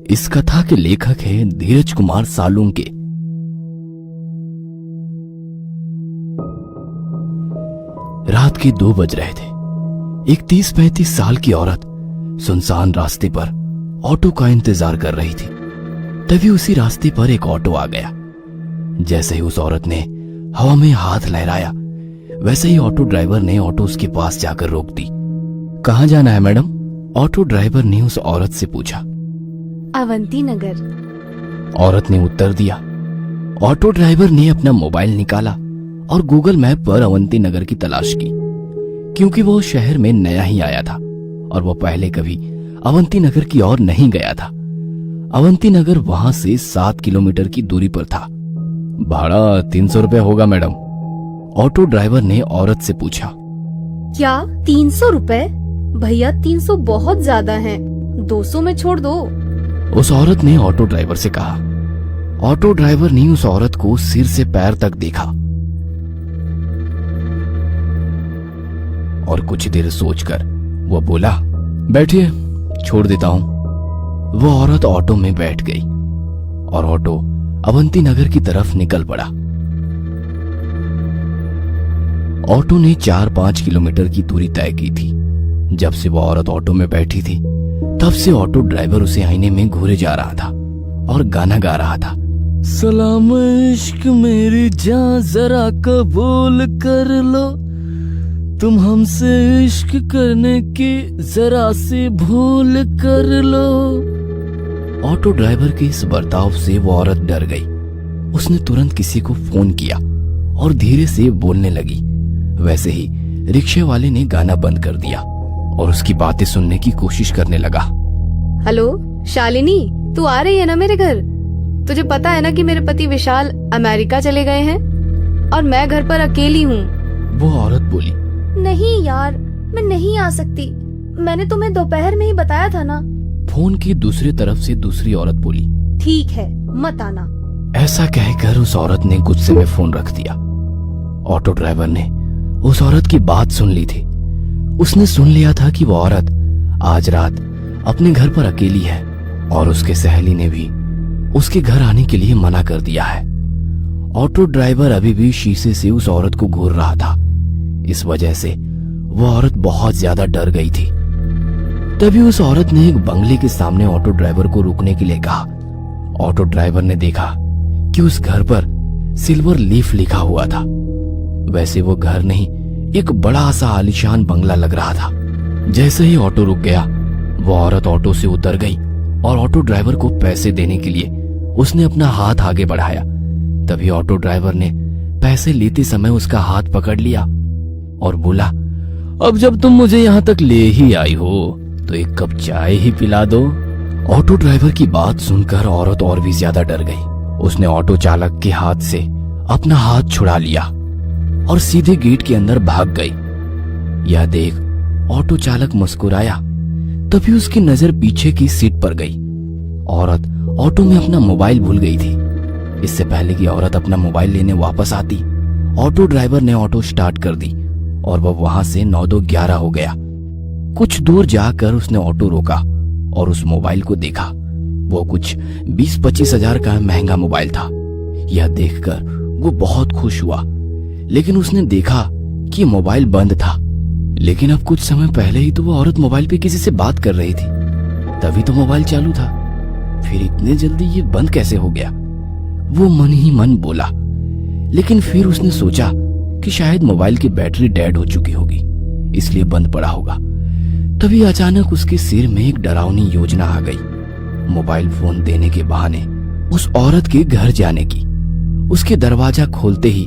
इस कथा के लेखक हैं धीरज कुमार सालुंके। रात के 2 बज रहे थे। एक 30-35 साल की औरत सुनसान रास्ते पर ऑटो का इंतजार कर रही थी। तभी उसी रास्ते पर एक ऑटो आ गया। जैसे ही उस औरत ने हवा में हाथ लहराया, वैसे ही ऑटो ड्राइवर ने ऑटो उसके पास जाकर रोक दी। कहाँ जाना है मैडम? ऑटो ड्राइवर ने उस औरत से पूछा। अवंती नगर। औरत ने उत्तर दिया। ऑटो ड्राइवर ने अपना मोबाइल निकाला और गूगल मैप पर अवंती नगर की तलाश की, क्योंकि वो शहर में नया ही आया था और वो पहले कभी अवंती नगर की ओर नहीं गया था। अवंती नगर वहां से 7 किलोमीटर की दूरी पर था। भाड़ा 300 रुपए होगा मैडम, ऑटो ड्राइवर ने औरत से पूछा। क्या 300 रुपए? भैया 300 बहुत ज्यादा हैं, 200 में छोड़ दो। उस औरत ने ऑटो ड्राइवर से कहा। ऑटो ड्राइवर ने उस औरत को सिर से पैर तक देखा और कुछ देर सोचकर वो बोला, बैठिए, छोड़ देता हूं। वो औरत ऑटो में बैठ गई और ऑटो अवंती नगर की तरफ निकल पड़ा। ऑटो ने 4-5 किलोमीटर की दूरी तय की थी। जब से वो औरत ऑटो में बैठी थी, तब से ऑटो ड्राइवर उसे आईने में घूरे जा रहा था और गाना गा रहा था। सलाम इश्क मेरी जान जरा कबूल कर लो, तुम हमसे इश्क करने की जरा सी भूल कर लो। ऑटो ड्राइवर के इस बर्ताव से वो औरत डर गई। उसने तुरंत किसी को फोन किया और धीरे से बोलने लगी। वैसे ही रिक्शे वाले ने गाना बंद कर दिया और उसकी बातें सुनने की कोशिश करने लगा। हेलो शालिनी, तू आ रही है ना मेरे घर? तुझे पता है ना कि मेरे पति विशाल अमेरिका चले गए हैं और मैं घर पर अकेली हूँ। वो औरत बोली। नहीं यार, मैं नहीं आ सकती। मैंने तुम्हें दोपहर में ही बताया था ना। फोन की दूसरी तरफ से दूसरी औरत बोली। ठीक है, मत आना। ऐसा कहकर उस औरत ने गुस्से में फोन रख दिया। ऑटो ड्राइवर ने उस औरत की बात सुन ली थी। उसने सुन लिया था कि वो औरत आज रात अपने घर पर अकेली है और उसके सहेली ने भी उसके घर आने के लिए मना कर दिया है। ऑटो ड्राइवर अभी भी शीशे से उस औरत को घूर रहा था। इस वजह से वो औरत बहुत ज्यादा डर गई थी। तभी उस औरत ने एक बंगले के सामने ऑटो ड्राइवर को रुकने के लिए कहा। ऑटो ड्राइवर ने देखा कि उस घर पर सिल्वर लीफ लिखा हुआ था। वैसे वो घर नहीं, एक बड़ा सा आलीशान बंगला लग रहा था। जैसे ही ऑटो रुक गया, वो औरत ऑटो से उतर गई और ऑटो ड्राइवर को पैसे देने के लिए उसने अपना हाथ आगे बढ़ाया। तभी ऑटो ड्राइवर ने पैसे लेते समय उसका हाथ पकड़ लिया और बोला, अब जब तुम मुझे यहाँ तक ले ही आई हो तो एक कप चाय ही पिला दो। ऑटो ड्राइवर की बात सुनकर औरत और भी ज्यादा डर गई। उसने ऑटो चालक के हाथ से अपना हाथ छुड़ा लिया और सीधे गेट के अंदर भाग गई। यह देख ऑटो चालक मुस्कुराया। तभी उसकी नजर पीछे की सीट पर गई। औरत ऑटो में अपना मोबाइल भूल गई थी। इससे पहले कि औरत अपना मोबाइल लेने वापस आती, ऑटो ड्राइवर ने ऑटो स्टार्ट कर दी और वह वहां से 9-2-11 हो गया। कुछ दूर जाकर उसने ऑटो रोका और उस मोबाइल को देखा। वो कुछ 20-25 हजार का महंगा मोबाइल था। यह देखकर वो बहुत खुश हुआ, लेकिन उसने देखा कि मोबाइल बंद था। लेकिन अब कुछ समय पहले ही तो वो औरत मोबाइल पे किसी से बात कर रही थी, तभी तो मोबाइल चालू था। फिर इतने जल्दी ये बंद कैसे हो गया? वो मन ही मन बोला। लेकिन फिर उसने सोचा कि शायद मोबाइल की बैटरी डेड हो चुकी होगी, इसलिए बंद पड़ा होगा। तभी अचानक उसके सिर में एक डरावनी योजना आ गई। मोबाइल फोन देने के बहाने उस औरत के घर जाने की। उसके दरवाजा खोलते ही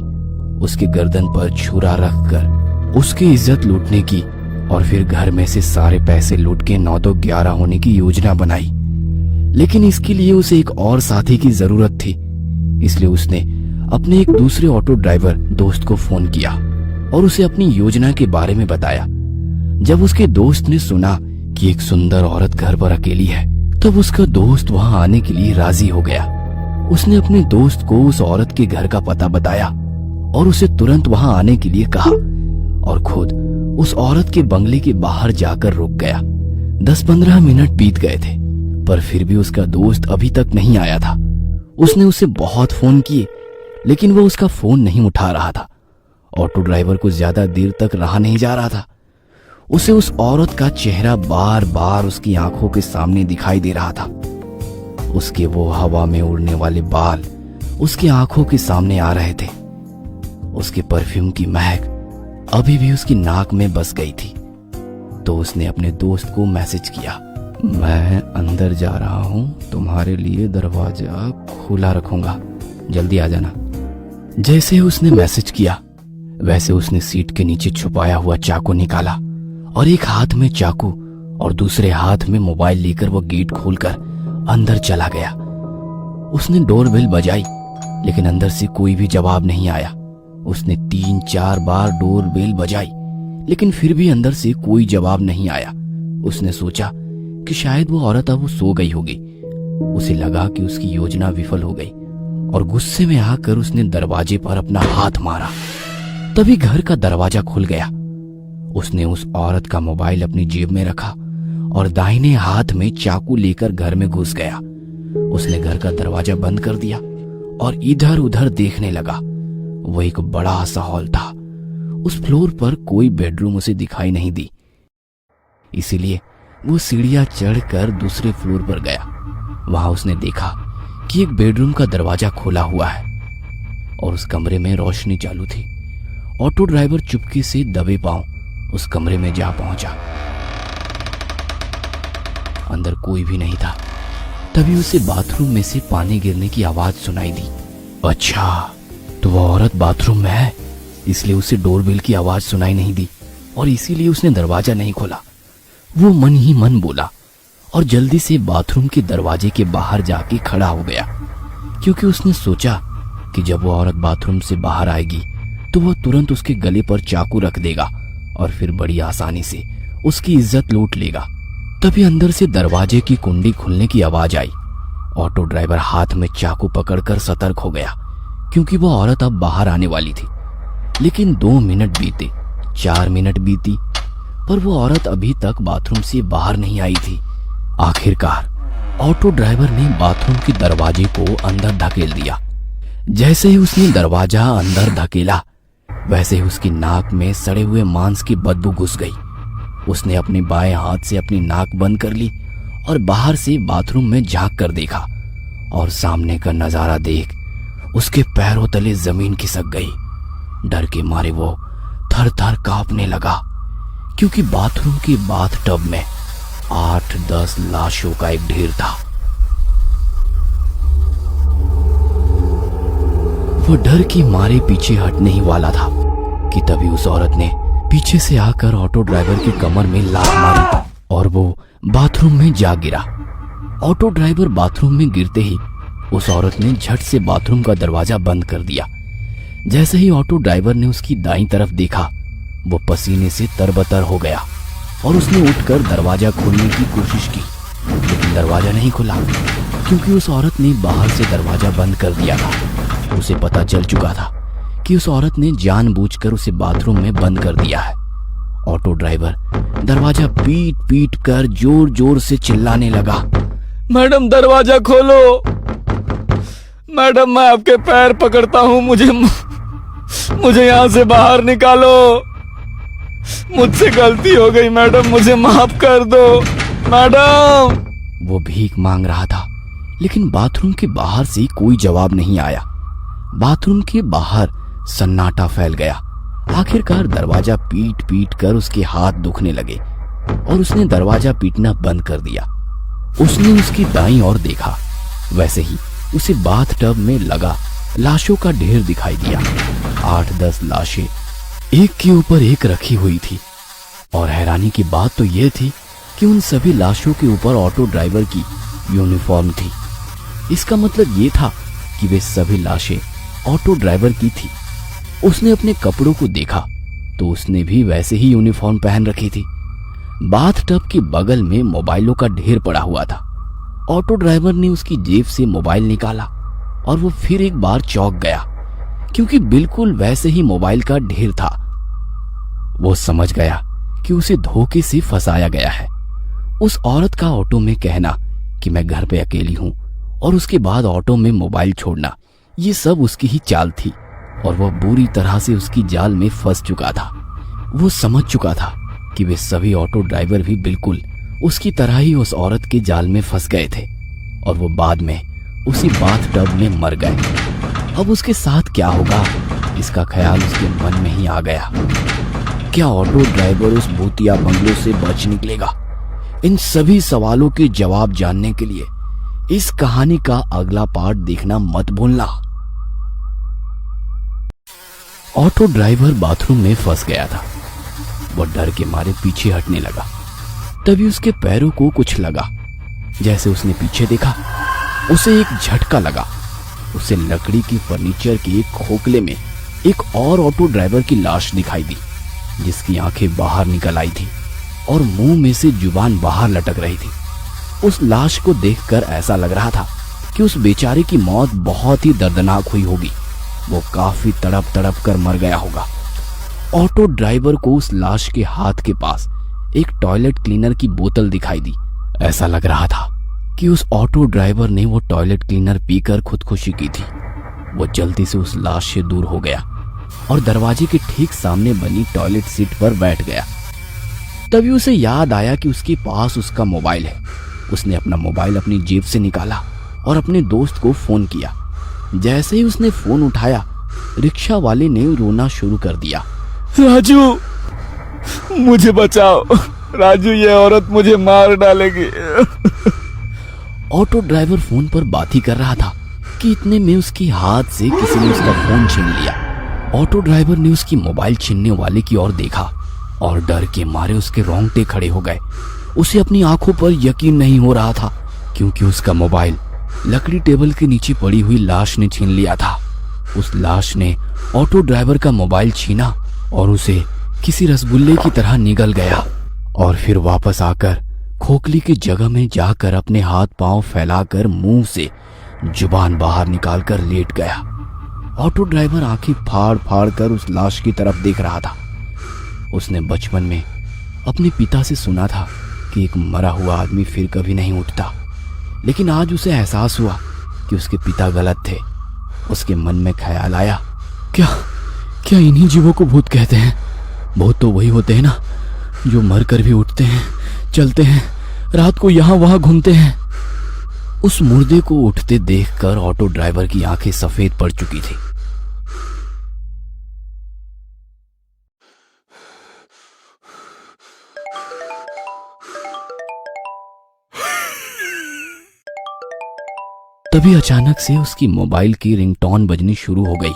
उसके गर्दन पर छुरा रखकर उसकी इज्जत लूटने की और फिर घर में से सारे पैसे लूट के 9-2-11 होने की योजना बनाई। लेकिन इसके लिए उसे एक और साथी की जरूरत थी, इसलिए उसने अपने एक दूसरे ऑटो ड्राइवर दोस्त को फोन किया और उसे अपनी योजना के बारे में बताया। जब उसके दोस्त ने सुना कि एक सुंदर औरत घर पर अकेली है, तब उसका दोस्त वहां आने के लिए राजी हो गया। उसने अपने दोस्त को उस औरत के घर का पता बताया और उसे तुरंत वहां आने के लिए कहा और खुद उस औरत के बंगले के बाहर जाकर रुक गया। 10-15 मिनट बीत गए थे। पर फिर भी उसका दोस्त अभी तक नहीं आया था। उसने उसे बहुत फोन किए, लेकिन वो उसका फोन नहीं उठा रहा था। ऑटो ड्राइवर को ज्यादा देर तक रहा नहीं जा रहा था। उसे उस औरत का चेहरा बार बार उसकी आंखों के सामने दिखाई दे रहा था। उसके वो हवा में उड़ने वाले बाल उसकी आंखों के सामने आ रहे थे। उसके परफ्यूम की महक अभी भी उसकी नाक में बस गई थी। तो उसने अपने दोस्त को मैसेज किया, मैं अंदर जा रहा हूं, तुम्हारे लिए दरवाजा खुला रखूंगा, जल्दी आ जाना। जैसे उसने मैसेज किया वैसे उसने सीट के नीचे छुपाया हुआ चाकू निकाला और एक हाथ में चाकू और दूसरे हाथ में मोबाइल लेकर वो गेट खोलकर अंदर चला गया। उसने डोरबेल बजाई, लेकिन अंदर से कोई भी जवाब नहीं आया। उसने 3-4 बार डोरबेल बजाई, लेकिन फिर भी अंदर से कोई जवाब नहीं आया। उसने सोचा कि शायद वो औरत अब सो गई होगी। उसे लगा कि उसकी योजना विफल हो गई और गुस्से में आकर उसने दरवाजे पर अपना हाथ मारा। तभी घर का दरवाजा खुल गया। उसने उस औरत का मोबाइल अपनी जेब में रखा और दाहिने हाथ में चाकू लेकर घर में घुस गया। उसने घर का दरवाजा बंद कर दिया और इधर उधर देखने लगा। वो एक बड़ा सा हॉल था। उस फ्लोर पर कोई बेडरूम उसे दिखाई नहीं दी, इसीलिए वो सीढ़ियां चढ़कर दूसरे फ्लोर पर गया। वहां उसने देखा कि एक बेडरूम का दरवाजा खुला हुआ है और उस कमरे में रोशनी चालू थी। ऑटो ड्राइवर चुपके से दबे पांव उस कमरे में जा पहुंचा। अंदर कोई भी नहीं था। तभी उसे बाथरूम में से पानी गिरने की आवाज सुनाई दी। अच्छा, तो वो औरत बाथरूम में है, इसलिए उसे डोरबेल की आवाज सुनाई नहीं दी और इसीलिए उसने दरवाजा नहीं खोला। वो मन ही मन बोला और जल्दी से बाथरूम के दरवाजे के बाहर जाके खड़ा हो गया, क्योंकि उसने सोचा कि जब वो औरत बाथरूम से बाहर आएगी तो वह तुरंत उसके गले पर चाकू रख देगा और फिर बड़ी आसानी से उसकी इज्जत लूट लेगा। तभी अंदर से दरवाजे की कुंडी खुलने की आवाज आई। ऑटो ड्राइवर हाथ में चाकू पकड़कर सतर्क हो गया, क्योंकि वह औरत अब बाहर आने वाली थी। लेकिन 2 मिनट बीते, 4 मिनट बीती, पर वो औरत अभी तक बाथरूम से बाहर नहीं आई थी। आखिरकार ऑटो ड्राइवर ने बाथरूम के दरवाजे को अंदर धकेल दिया। जैसे ही उसने दरवाजा अंदर धकेला वैसे ही उसकी नाक में सड़े हुए मांस की बदबू घुस गई। उसने अपने बाएं हाथ से अपनी नाक बंद कर ली और बाहर से बाथरूम में झांक कर देखा और सामने का नजारा देख उसके पैरों तले जमीन खिसक गई। डर के मारे वो थर थर कांपने लगा, क्योंकि बाथरूम के बाथ टब में 8-10 लाशों का एक ढेर था। वो डर के मारे पीछे हटने ही वाला था कि तभी उस औरत ने पीछे से आकर ऑटो ड्राइवर की कमर में लात मारी और वो बाथरूम में जा गिरा। ऑटो ड्राइवर बाथरूम में गिरते ही उस औरत ने झट से बाथरूम का दरवाजा बंद कर दिया। जैसे ही ऑटो ड्राइवर ने उसकी दाईं तरफ देखा, वो पसीने से तरबतर हो गया और उसने उठकर दरवाजा खोलने की कोशिश की, लेकिन दरवाजा नहीं खुला, क्योंकि उस औरत ने बाहर से दरवाजा बंद कर दिया था। उसे पता चल चुका था कि उस औरत ने जानबूझकर उसे बाथरूम में बंद कर दिया है। ऑटो ड्राइवर दरवाजा पीट पीट कर जोर जोर से चिल्लाने लगा, मैडम दरवाजा खोलो, मैडम मैं आपके पैर पकड़ता हूं, मुझे यहां से बाहर निकालो, मुझसे गलती हो गई मैडम, मुझे माफ कर दो मैडम। वो भीख मांग रहा था, लेकिन बाथरूम के बाहर से कोई जवाब नहीं आया। बाथरूम के बाहर सन्नाटा फैल गया। आखिरकार दरवाजा पीट पीट कर उसके हाथ दुखने लगे और उसने दरवाजा पीटना बंद कर दिया। उसने उसकी दाईं ओर देखा, वैसे ही उसे बाथ टब में लगा लाशों का ढेर दिखाई दिया। 8-10 लाशें एक के ऊपर एक रखी हुई थी और हैरानी की बात तो यह थी कि उन सभी लाशों के ऊपर ऑटो ड्राइवर की यूनिफॉर्म थी। इसका मतलब ये था कि वे सभी लाशें ऑटो ड्राइवर की थी। उसने अपने कपड़ों को देखा तो उसने भी वैसे ही यूनिफॉर्म पहन रखी थी। बाथ टब के बगल में मोबाइलों का ढेर पड़ा हुआ था। ऑटो ड्राइवर ने उसकी जेब से मोबाइल निकाला और वो फिर एक बार चौंक गया, क्योंकि बिल्कुल वैसे ही मोबाइल का ढेर था। वो समझ गया कि उसे धोखे से फंसाया गया है। उस औरत का ऑटो में कहना कि मैं घर पे अकेली हूं, और उसके बाद ऑटो में मोबाइल छोड़ना, ये सब उसकी ही चाल थी। और वह बुरी तरह से उसकी जाल में फंस चुका था। वो समझ चुका था कि वे सभी ऑटो ड्राइवर भी बिल्कुल उसकी तरह ही उस औरत के जाल में फंस गए थे, और वो बाद में उसी बाथटब में मर गए। अब उसके साथ क्या होगा, इसका ख्याल उसके मन में ही आ गया। क्या ऑटो ड्राइवर उस भूतिया बंगलों से बच निकलेगा? इन सभी सवालों के जवाब जानने के लिए इस कहानी का अगला पार्ट देखना मत भूलना। ऑटो ड्राइवर बाथरूम में फंस गया था। वह डर के मारे पीछे हटने लगा। तभी उसके पैरों को कुछ लगा। जैसे उसने पीछे देखा, उसे एक झटका लगा। उसे लकड़ी की फर्नीचर के एक खोखले में एक और ऑटो ड्राइवर की लाश दिखाई दी, जिसकी आंखें बाहर निकल आई थी और मुंह में से जुबान बाहर लटक रही थी। उस लाश को देखकर ऐसा लग रहा था कि उस बेचारे की मौत बहुत ही दर्दनाक हुई होगी। वो काफी तड़प तड़प कर मर गया होगा। ऑटो ड्राइवर को उस लाश के हाथ के पास एक टॉयलेट क्लीनर की बोतल दिखाई दी। ऐसा लग रहा था कि उस ऑटो ड्राइवर ने वो टॉयलेट क्लीनर पीकर खुदकुशी की थी। वो जल्दी से उस लाश से दूर हो गया और दरवाजे के ठीक सामने बनी टॉयलेट सीट पर बैठ गया। तभी उसे याद आया कि उसके पास उसका मोबाइल है। उसने अपना मोबाइल अपनी जेब से निकाला और अपने दोस्त को फोन किया। जैसे ही उसने फोन उठाया, रिक्शा वाले ने रोना शुरू कर दिया। राजू, मुझे बचाओ। राजू, ये औरत मुझे मार डालेगी। ऑटो ड्राइवर फोन पर बात ही कर रहा था कि इतने में उसके हाथ से किसी ने उसका फोन छीन लिया। ऑटो ड्राइवर ने उसकी मोबाइल छीनने वाले की ओर देखा और डर के मारे उसके रोंगटे खड़े हो गए। उसे अपनी आंखों पर यकीन नहीं हो रहा था, क्योंकि उसका मोबाइल लकड़ी टेबल के नीचे पड़ी हुई लाश ने छीन लिया था। उस लाश ने ऑटो ड्राइवर का मोबाइल छीना और उसे किसी रसगुल्ले की तरह निगल गया, और फिर वापस आकर खोखली की जगह में जाकर अपने हाथ पांव फैलाकर मुंह से जुबान बाहर निकालकर लेट गया। ऑटो ड्राइवर आंखें फाड़ फाड़ कर उस लाश की तरफ देख रहा था। उसने बचपन में अपने पिता से सुना था कि एक मरा हुआ आदमी फिर कभी नहीं उठता, लेकिन आज उसे एहसास हुआ कि उसके पिता गलत थे। उसके मन में ख्याल आया, क्या इन्हीं जीवों को भूत कहते हैं? भूत तो वही होते हैं ना, जो मर कर भी उठते हैं, चलते हैं, रात को यहां वहां घूमते हैं। उस मुर्दे को उठते देखकर ऑटो ड्राइवर की आंखें सफेद पड़ चुकी थी। तभी अचानक से उसकी मोबाइल की रिंगटोन बजनी शुरू हो गई।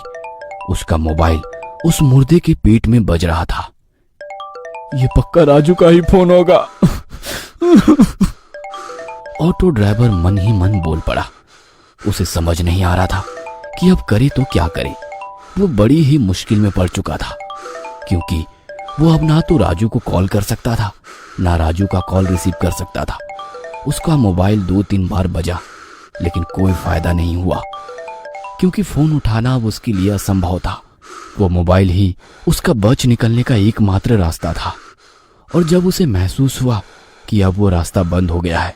उसका मोबाइल उस मुर्दे के पेट में बज रहा था। ये पक्का राजू का ही फोन होगा। ऑटो ड्राइवर मन ही मन बोल पड़ा। उसे समझ नहीं आ रहा था कि अब करे तो क्या करे। वो बड़ी ही मुश्किल में पड़ चुका था, क्योंकि वो अब ना तो राजू को कॉल कर सकता था, ना राजू का कॉल रिसीव कर सकता था। उसका मोबाइल 2-3 बार बजा, लेकिन कोई फायदा नहीं हुआ, क्योंकि फोन उठाना अब उसके लिए असंभव था। वो मोबाइल ही उसका बच निकलने का एकमात्र रास्ता था। और जब उसे महसूस हुआ कि अब वो रास्ता बंद हो गया है,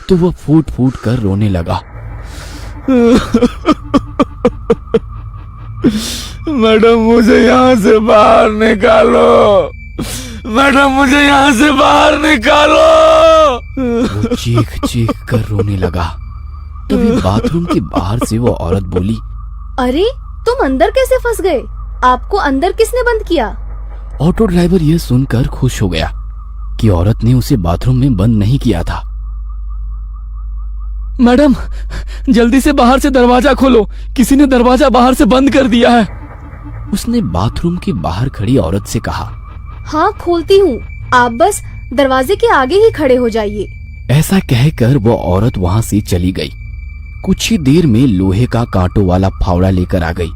तो वो फूट फूट कर रोने लगा। मैडम, मुझे यहाँ से बाहर निकालो। मैडम, मुझे यहाँ से बाहर निकालो। वो चीख चीख कर रोने लगा। तभी बाथरूम के बाहर से वो औरत बोली, अरे तुम अंदर कैसे फंस गए? आपको अंदर किसने बंद किया? ऑटो ड्राइवर यह सुनकर खुश हो गया कि औरत ने उसे बाथरूम में बंद नहीं किया था। मैडम, जल्दी से बाहर से दरवाजा खोलो, किसी ने दरवाजा बाहर से बंद कर दिया है। उसने बाथरूम के बाहर खड़ी औरत से कहा। हाँ, खोलती हूँ, आप बस दरवाजे के आगे ही खड़े हो जाइए। ऐसा कहकर वो औरत वहां से चली गई। कुछ ही देर में लोहे का कांटों वाला फावड़ा लेकर आ गई।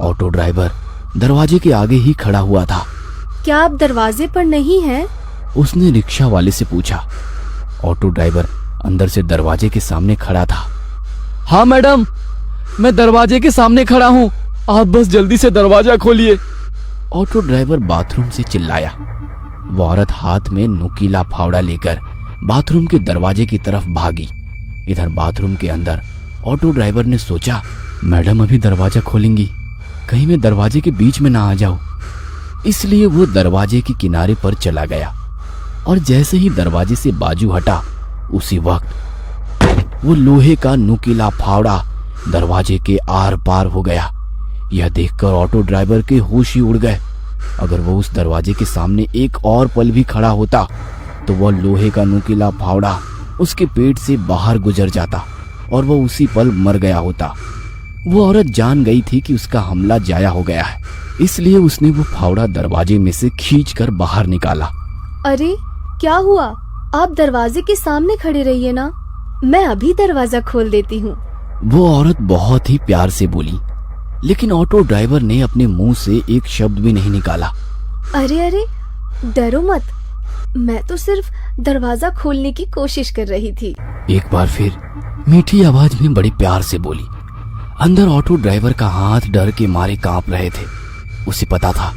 ऑटो ड्राइवर दरवाजे के आगे ही खड़ा हुआ था। क्या आप दरवाजे पर नहीं हैं? उसने रिक्शा वाले से पूछा। ऑटो ड्राइवर अंदर से दरवाजे के सामने खड़ा था। हाँ मैडम, मैं दरवाजे के सामने खड़ा हूँ, आप बस जल्दी से दरवाजा खोलिए। ऑटो ड्राइवर बाथरूम से चिल्लाया। वो औरत हाथ में नुकीला फावड़ा लेकर बाथरूम के दरवाजे की तरफ भागी। इधर बाथरूम के अंदर ऑटो ड्राइवर ने सोचा, मैडम अभी दरवाजा खोलेंगी, कहीं मैं दरवाजे के बीच में ना आ जाऊं। इसलिए वो दरवाजे के किनारे पर चला गया और जैसे ही दरवाजे से बाजू हटा, उसी वक्त वो लोहे का नुकीला फावड़ा दरवाजे के आर पार हो गया। यह देखकर ऑटो ड्राइवर के होश ही उड़ गए। अगर वो उस दरवाजे के सामने एक और पल भी खड़ा होता तो वह लोहे का नुकीला फावड़ा उसके पेट से बाहर गुजर जाता और वह उसी पल मर गया होता। वो औरत जान गई थी कि उसका हमला जाया हो गया है, इसलिए उसने वो फावड़ा दरवाजे में से खींचकर बाहर निकाला। अरे क्या हुआ? आप दरवाजे के सामने खड़े रहिए ना, मैं अभी दरवाजा खोल देती हूँ। वो औरत बहुत ही प्यार से बोली, लेकिन ऑटो ड्राइवर ने अपने मुंह से एक शब्द भी नहीं निकाला। अरे अरे डरो मत, मैं तो सिर्फ दरवाजा खोलने की कोशिश कर रही थी। एक बार फिर मीठी आवाज में बड़ी प्यार से बोली। अंदर ऑटो ड्राइवर का हाथ डर के मारे कांप रहे थे। उसे पता था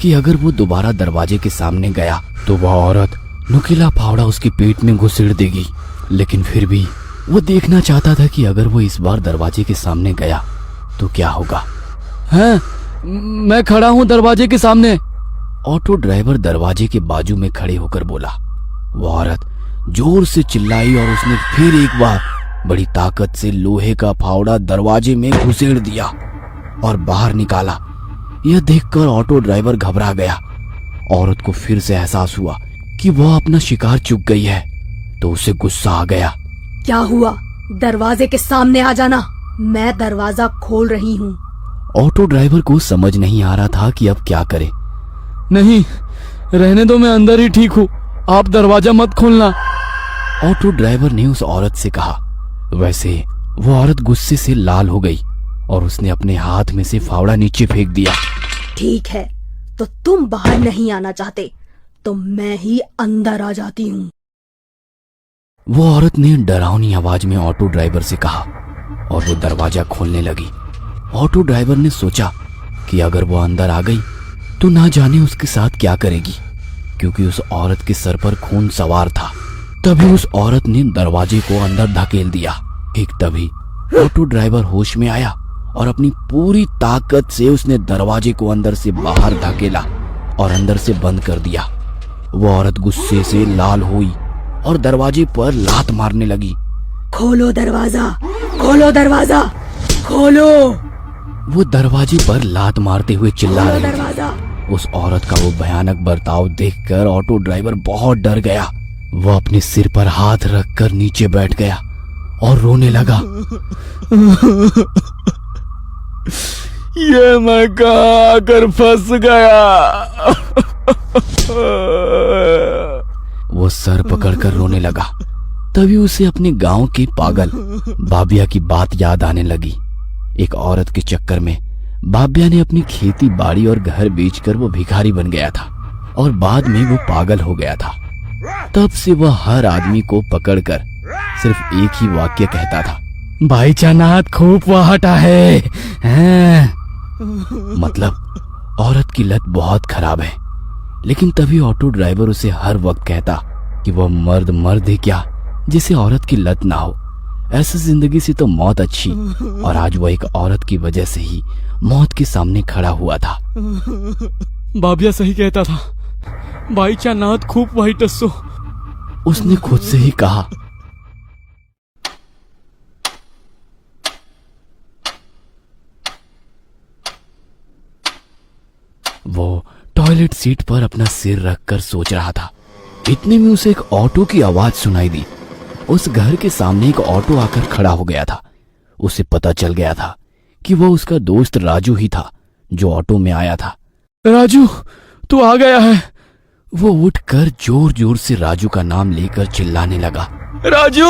कि अगर वो दोबारा दरवाजे के सामने गया तो वह औरत नुकीला फावड़ा उसके पेट में घुसेड़ देगी। लेकिन फिर भी वो देखना चाहता था कि अगर वो इस बार दरवाजे के सामने गया तो क्या होगा। हैं? मैं खड़ा हूँ दरवाजे के सामने, ऑटो ड्राइवर दरवाजे के बाजू में खड़े होकर बोला। वो औरत जोर से चिल्लाई और उसने फिर एक बार बड़ी ताकत से लोहे का फावड़ा दरवाजे में घुसेड़ दिया और बाहर निकाला। यह देखकर ऑटो ड्राइवर घबरा गया। औरत को फिर से एहसास हुआ कि वह अपना शिकार चूक गई है, तो उसे गुस्सा आ गया। क्या हुआ? दरवाजे के सामने आ जाना, मैं दरवाजा खोल रही हूँ। ऑटो ड्राइवर को समझ नहीं आ रहा था कि अब क्या करे। नहीं, रहने दो, मैं अंदर ही ठीक हूँ, आप दरवाजा मत खोलना, ऑटो ड्राइवर ने उस औरत से कहा। वैसे वो औरत गुस्से से लाल हो गई और उसने अपने हाथ में से फावड़ा नीचे फेंक दिया। ठीक है, तो तुम बाहर नहीं आना चाहते तो मैं ही अंदर आ जाती हूँ। वो औरत ने डरावनी आवाज में ऑटो ड्राइवर से कहा और वो दरवाजा खोलने लगी। ऑटो ड्राइवर ने सोचा कि अगर वो अंदर आ गई तो ना जाने उसके साथ क्या करेगी, क्योंकि उस औरत के सर पर खून सवार था। तभी उस औरत ने दरवाजे को अंदर धकेल दिया। ठीक तभी ऑटो ड्राइवर होश में आया और अपनी पूरी ताकत से उसने दरवाजे को अंदर से बाहर धकेला और अंदर से बंद कर दिया। वो औरत गुस्से से लाल हुई और दरवाजे पर लात मारने लगी। खोलो दरवाजा, खोलो दरवाजा, खोलो। वो दरवाजे पर लात मारते हुए चिल्ला खोलो रही थी। दरवाजा। उस औरत का वो भयानक बर्ताव देखकर ऑटो ड्राइवर बहुत डर गया। वो अपने सिर पर हाथ रखकर नीचे बैठ गया और रोने लगा। ये मैं कहाँ आकर फंस गया। वो सर पकड़कर रोने लगा। तभी उसे अपने गांव के पागल बाबिया की बात याद आने लगी। एक औरत के चक्कर में बाबिया ने अपनी खेती बाड़ी और घर बेचकर वो भिखारी बन गया था और बाद में वो पागल हो गया था। तब से वह हर आदमी को पकड़कर सिर्फ एक ही वाक्य कहता था, भाई चानात खूब वाहटा है। मतलब औरत की लत बहुत खराब है। लेकिन तभी ऑटो ड्राइवर उसे हर वक्त कहता कि वह मर्द है क्या जिसे औरत की लत ना हो। ऐसी जिंदगी से तो मौत अच्छी। और आज वह एक औरत की वजह से ही मौत के सामने खड़ा हुआ था। बाबिया सही कहता था, भाई चानात खूब वाइट टस्सो। उसने खुद से ही कहा। वो टॉयलेट सीट पर अपना सिर रखकर सोच रहा था। इतने में उसे एक ऑटो की आवाज सुनाई दी। उस घर के सामने एक ऑटो आकर खड़ा हो गया था। उसे पता चल गया था कि वो उसका दोस्त राजू ही था जो ऑटो में आया था। राजू, तू आ गया है। वो उठकर जोर जोर से राजू का नाम लेकर चिल्लाने लगा। राजू,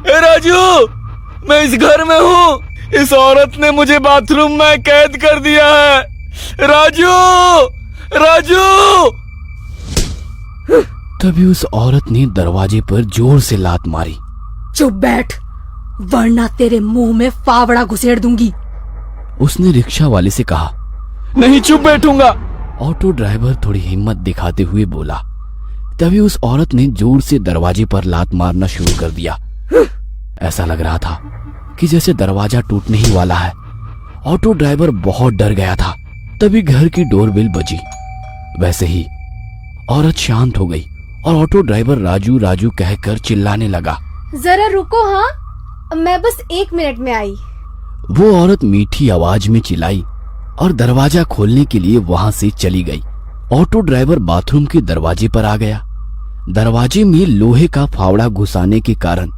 राजू, मैं इस घर में हूँ। इस औरत ने मुझे बाथरूम में कैद कर दिया है। राजू, राजू। तभी उस औरत ने दरवाजे पर जोर से लात मारी। चुप बैठ, वरना तेरे मुंह में फावड़ा घुसेड़ दूंगी। उसने रिक्शा वाले से कहा। नहीं, चुप बैठूंगा। ऑटो ड्राइवर थोड़ी हिम्मत दिखाते हुए बोला। तभी उस औरत ने जोर से दरवाजे पर लात मारना शुरू कर दिया। ऐसा लग रहा था कि जैसे दरवाजा टूटने ही वाला है। ऑटो ड्राइवर बहुत डर गया था। तभी घर की डोरबेल बजी। वैसे ही औरत शांत हो गई और ऑटो ड्राइवर राजू राजू कहकर चिल्लाने लगा। जरा रुको, हाँ, मैं बस 1 मिनट में आई। वो औरत मीठी आवाज में चिल्लाई और दरवाजा खोलने के लिए वहां से चली गई। ऑटो ड्राइवर बाथरूम के दरवाजे पर आ गया। दरवाजे में लोहे का फावड़ा घुसाने के कारण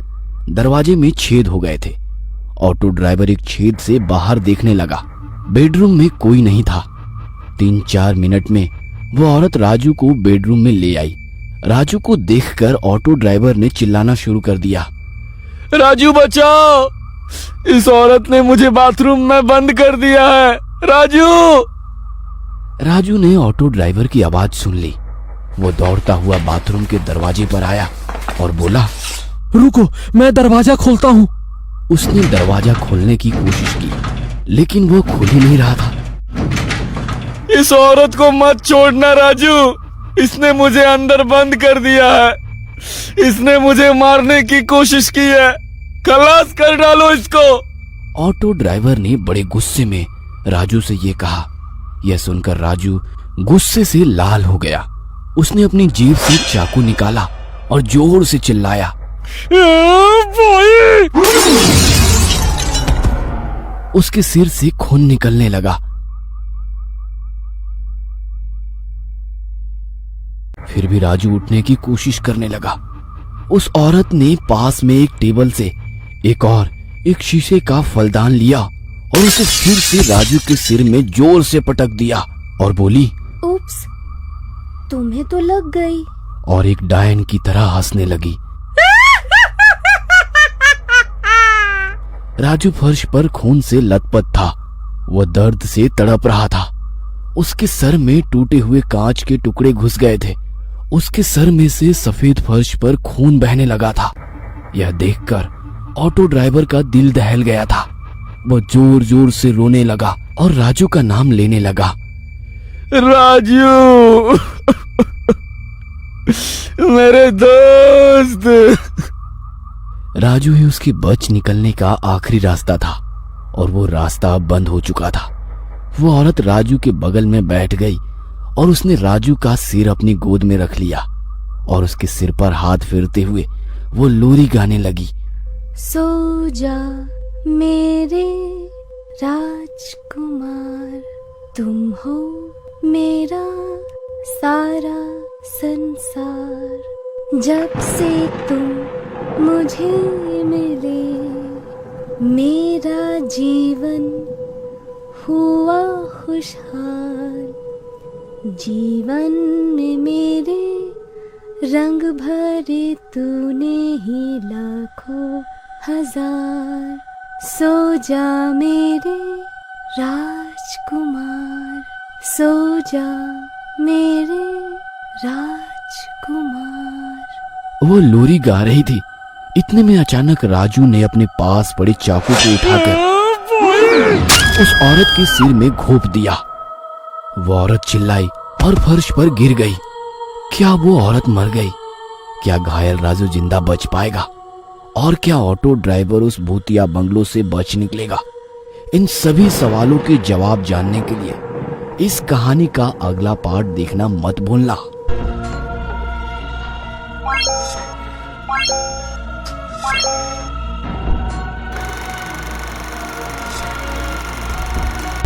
दरवाजे में छेद हो गए थे। ऑटो ड्राइवर एक छेद से बाहर देखने लगा। बेडरूम में कोई नहीं था। 3-4 मिनट में वो औरत राजू को बेडरूम में ले आई। राजू को देखकर ऑटो ड्राइवर ने चिल्लाना शुरू कर दिया। राजू बचाओ, इस औरत ने मुझे बाथरूम में बंद कर दिया है। राजू! राजू ने ऑटो ड्राइवर की आवाज सुन ली। वो दौड़ता हुआ बाथरूम के दरवाजे पर आया और बोला, रुको, मैं दरवाजा खोलता हूँ। उसने दरवाजा खोलने की कोशिश की, लेकिन वो खुल ही नहीं रहा था। इस औरत को मत छोड़ना राजू, इसने मुझे अंदर बंद कर दिया है। इसने मुझे मारने की कोशिश की है, खलास कर डालो इसको। ऑटो ड्राइवर ने बड़े गुस्से में राजू से ये कहा। यह सुनकर राजू गुस्से से लाल हो गया। उसने अपनी जेब से चाकू निकाला और जोर से चिल्लाया। उसके सिर से खून निकलने लगा। फिर भी राजू उठने की कोशिश करने लगा। उस औरत ने पास में एक टेबल से एक शीशे का फलदान लिया और उसे फिर से राजू के सिर में जोर से पटक दिया और बोली, उप्स, तुम्हें तो लग गई। और एक डायन की तरह हंसने लगी। राजू फर्श पर खून से लथपथ था। वह दर्द से तड़प रहा था। उसके सर में टूटे हुए कांच के टुकड़े घुस गए थे। उसके सर में से सफेद फर्श पर खून बहने लगा था। यह देखकर ऑटो ड्राइवर का दिल दहल गया था। वह जोर जोर से रोने लगा और राजू का नाम लेने लगा। राजू, मेरे दोस्त। राजू ही उसके बच निकलने का आखिरी रास्ता था और वो रास्ता अब बंद हो चुका था। वो औरत राजू के बगल में बैठ गई और उसने राजू का सिर अपनी गोद में रख लिया और उसके सिर पर हाथ फेरते हुए वो लोरी गाने लगी। सो जा मेरे राजकुमार, तुम हो मेरा सारा संसार। जब से तुम मुझे मिले, मेरा जीवन हुआ खुशहाल। जीवन में मेरे रंग भरे तूने ही लाखों हजार। सो जा मेरे राजकुमार, सो जा मेरे राजकुमार। वो लोरी गा रही थी। इतने में अचानक राजू ने अपने पास पड़े चाकू को उठाकर उस औरत के सिर में घोंप दिया। वो औरत चिल्लाई और फर्श पर गिर गई। क्या वो औरत मर गई? क्या घायल राजू जिंदा बच पाएगा? और क्या ऑटो ड्राइवर उस भूतिया बंगलो से बच निकलेगा? इन सभी सवालों के जवाब जानने के लिए इस कहानी का अगला पार्ट देखना मत भूलना।